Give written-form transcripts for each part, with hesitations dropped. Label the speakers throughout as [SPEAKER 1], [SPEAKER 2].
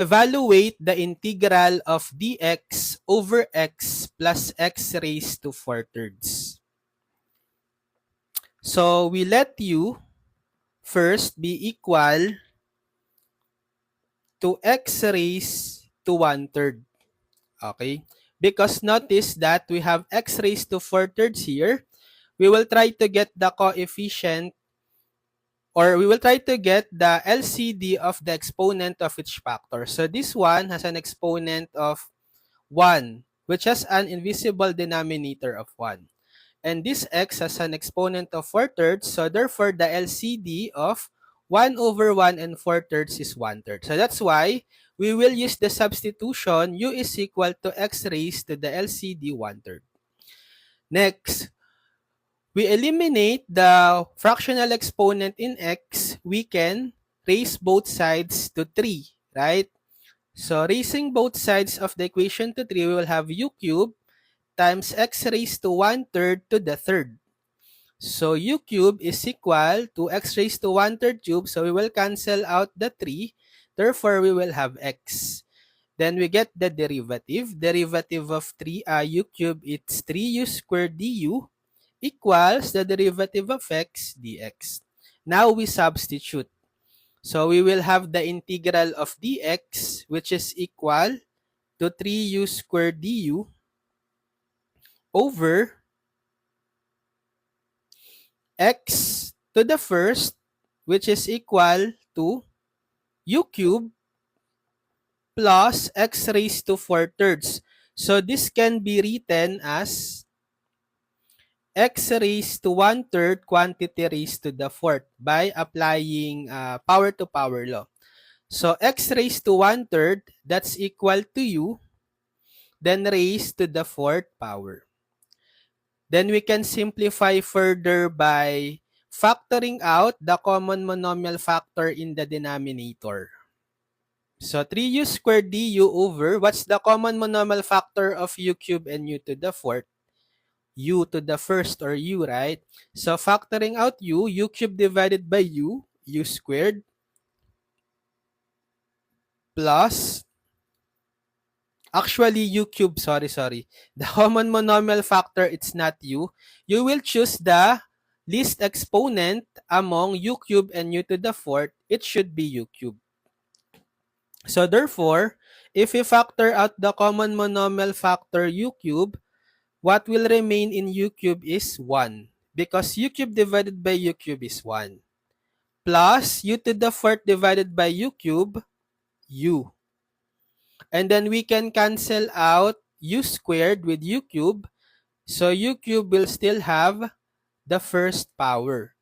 [SPEAKER 1] evaluate the integral of dx over x plus x raised to 4/3. So we let u first be equal to x raised to 1/3. Okay? Because notice that we have x raised to 4/3 here. We will try to get the coefficient, or we will try to get the LCD of the exponent of each factor. So this one has an exponent of 1, which has an invisible denominator of 1. And this x has an exponent of 4/3, so therefore the LCD of 1 over 1 and 4/3 is 1/3. So that's why we will use the substitution u is equal to x raised to the LCD 1/3. Next, we eliminate the fractional exponent in x. We can raise both sides to 3, right? So raising both sides of the equation to 3, we will have u cubed times x raised to 1/3 to the third. So u cubed is equal to x raised to 1/3 cube. So we will cancel out the 3. Therefore, we will have x. Then we get the derivative. Derivative of 3 u cubed, it's 3u squared du equals the derivative of x dx. Now we substitute. So we will have the integral of dx, which is equal to 3u squared du over x to the first, which is equal to u cubed plus x raised to 4/3. So this can be written as x raised to 1/3 quantity raised to the fourth by applying power to power law. So x raised to 1/3, that's equal to u, then raised to the fourth power. Then we can simplify further by factoring out the common monomial factor in the denominator. So 3u squared du over, what's the common monomial factor of u cubed and u to the fourth? U to the first, or u, right? So factoring out u cubed divided by u squared, plus, actually u cubed, sorry. The common monomial factor, it's not u. You will choose the least exponent among u cubed and u to the fourth. It should be u cubed. So therefore, if we factor out the common monomial factor u cubed, what will remain in u cubed is 1. Because u cubed divided by u cubed is 1. Plus u to the fourth divided by u cubed, u. And then we can cancel out u squared with u cubed. So u cubed will still have the first power.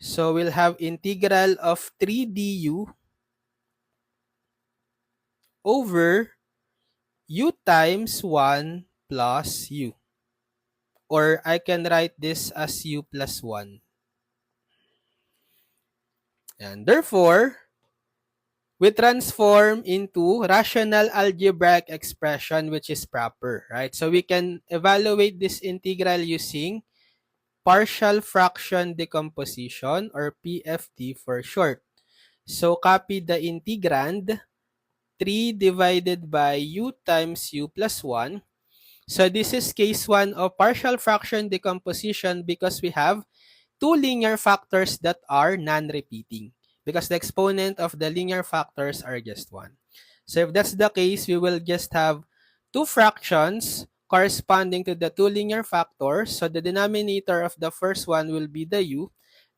[SPEAKER 1] So we'll have integral of 3 du over u times 1 plus u. Or I can write this as u plus 1. And therefore, we transform into rational algebraic expression which is proper, right? So we can evaluate this integral using partial fraction decomposition, or PFD for short. So copy the integrand, 3 divided by u times u plus 1. So this is case 1 of partial fraction decomposition because we have two linear factors that are non-repeating, because the exponent of the linear factors are just 1. So if that's the case, we will just have two fractions corresponding to the two linear factors. So the denominator of the first one will be the u,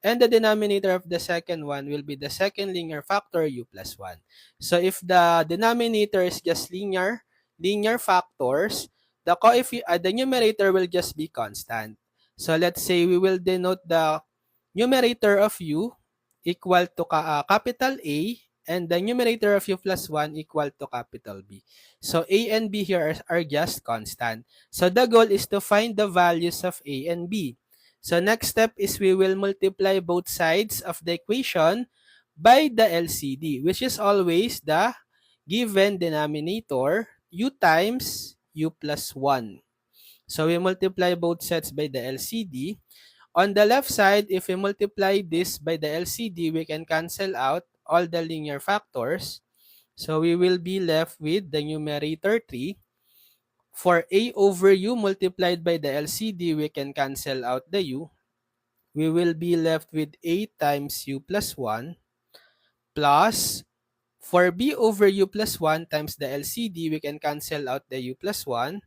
[SPEAKER 1] and the denominator of the second one will be the second linear factor, u plus 1. So if the denominator is just linear factors, the numerator will just be constant. So let's say we will denote the numerator of u equal to capital A, and the numerator of u plus 1 equal to capital B. So A and B here are just constant. So the goal is to find the values of A and B. So next step is we will multiply both sides of the equation by the LCD, which is always the given denominator, u times u plus 1. So we multiply both sets by the LCD. On the left side, if we multiply this by the LCD, we can cancel out all the linear factors. So we will be left with the numerator 3. For a over u multiplied by the LCD, we can cancel out the u. We will be left with a times u plus 1 plus, for b over u plus 1 times the LCD, we can cancel out the u plus 1.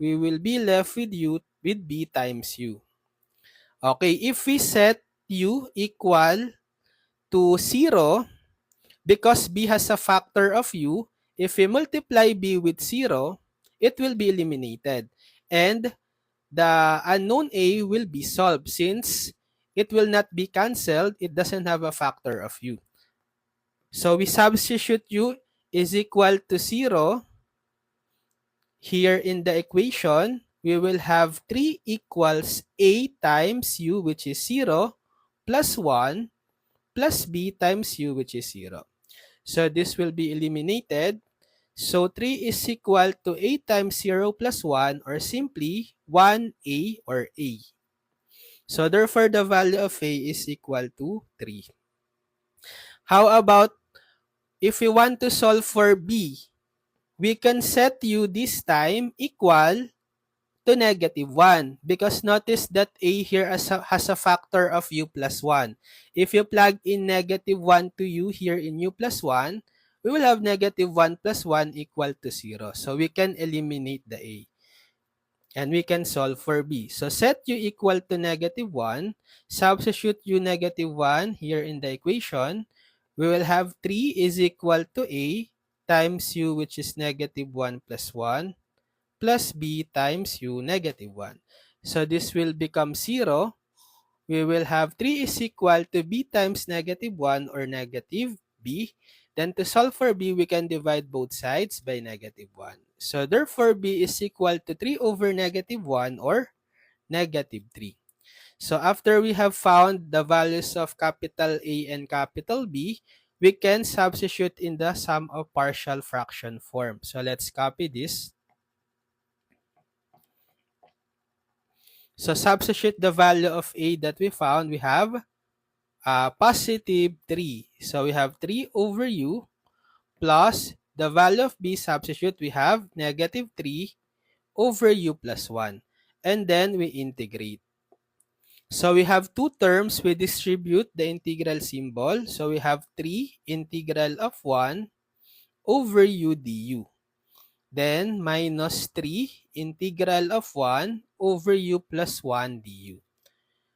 [SPEAKER 1] We will be left with u with b times u. Okay, if we set u equal to 0, because b has a factor of u, if we multiply b with 0, it will be eliminated. And the unknown a will be solved since it will not be cancelled. It doesn't have a factor of u. So we substitute u is equal to 0 here in the equation. We will have 3 equals a times u, which is 0, plus 1 plus b times u, which is 0. So this will be eliminated. So 3 is equal to a times 0 plus 1, or simply 1a or a. So therefore, the value of a is equal to 3. How about if we want to solve for b? We can set u this time equal to -1, because notice that a here has a factor of u plus 1. If you plug in -1 to u here in u plus 1, we will have -1 plus 1 equal to 0. So we can eliminate the a. And we can solve for b. So set u equal to -1. Substitute u -1 here in the equation. We will have 3 is equal to a times u, which is -1 plus 1, plus b times u -1. So this will become 0. We will have 3 is equal to b times -1, or negative b. Then to solve for b, we can divide both sides by -1. So therefore, b is equal to 3 over -1, or -3. So after we have found the values of capital A and capital B, we can substitute in the sum of partial fraction form. So let's copy this. So substitute the value of a that we found. We have positive 3. So we have 3 over u plus the value of b. Substitute, we have -3 over u plus 1. And then we integrate. So we have two terms. We distribute the integral symbol. So we have 3 integral of 1 over u du. Then minus 3 integral of 1 over u plus 1 du.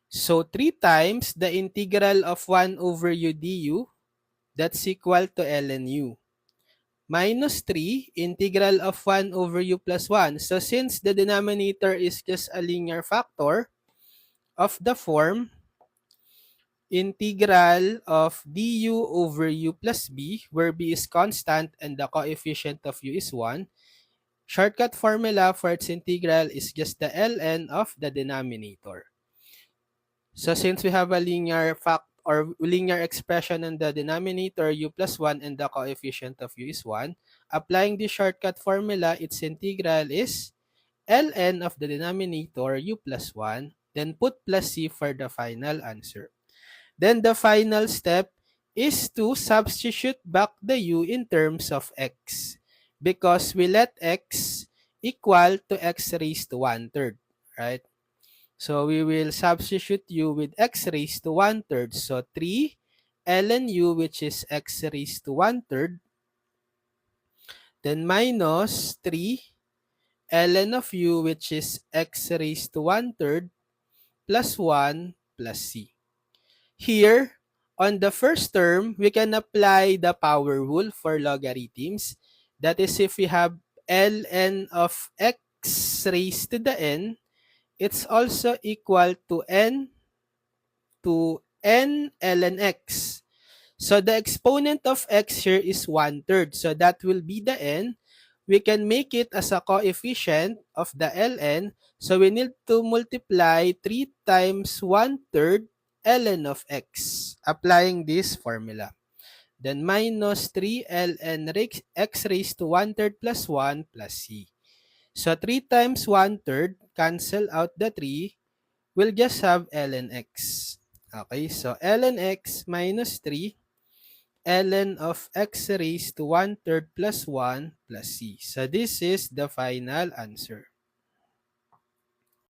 [SPEAKER 1] So 3 times the integral of 1 over u du, that's equal to ln u. Minus 3 integral of 1 over u plus 1. So since the denominator is just a linear factor of the form integral of du over u plus b, where b is constant and the coefficient of u is 1, shortcut formula for its integral is just the ln of the denominator. So since we have a linear linear expression in the denominator u plus 1 and the coefficient of u is 1, applying the shortcut formula, its integral is ln of the denominator u plus 1, then put plus c for the final answer. Then the final step is to substitute back the u in terms of x, because we let x equal to x raised to 1/3, right? So we will substitute u with x raised to 1/3. So 3 ln u, which is x raised to 1/3, then minus 3 ln of u, which is x raised to 1/3, plus 1 plus c. Here, on the first term, we can apply the power rule for logarithms. That is, if we have ln of x raised to the n, it's also equal to n ln x. So the exponent of x here is 1/3. So that will be the n. We can make it as a coefficient of the ln. So we need to multiply 3 times 1/3 ln of x, applying this formula. Then minus 3 ln x raised to 1/3 plus 1 plus c. So 3 times 1/3, cancel out the 3, we'll just have ln x. Okay, so ln x minus 3 ln of x raised to 1/3 plus 1 plus c. So this is the final answer.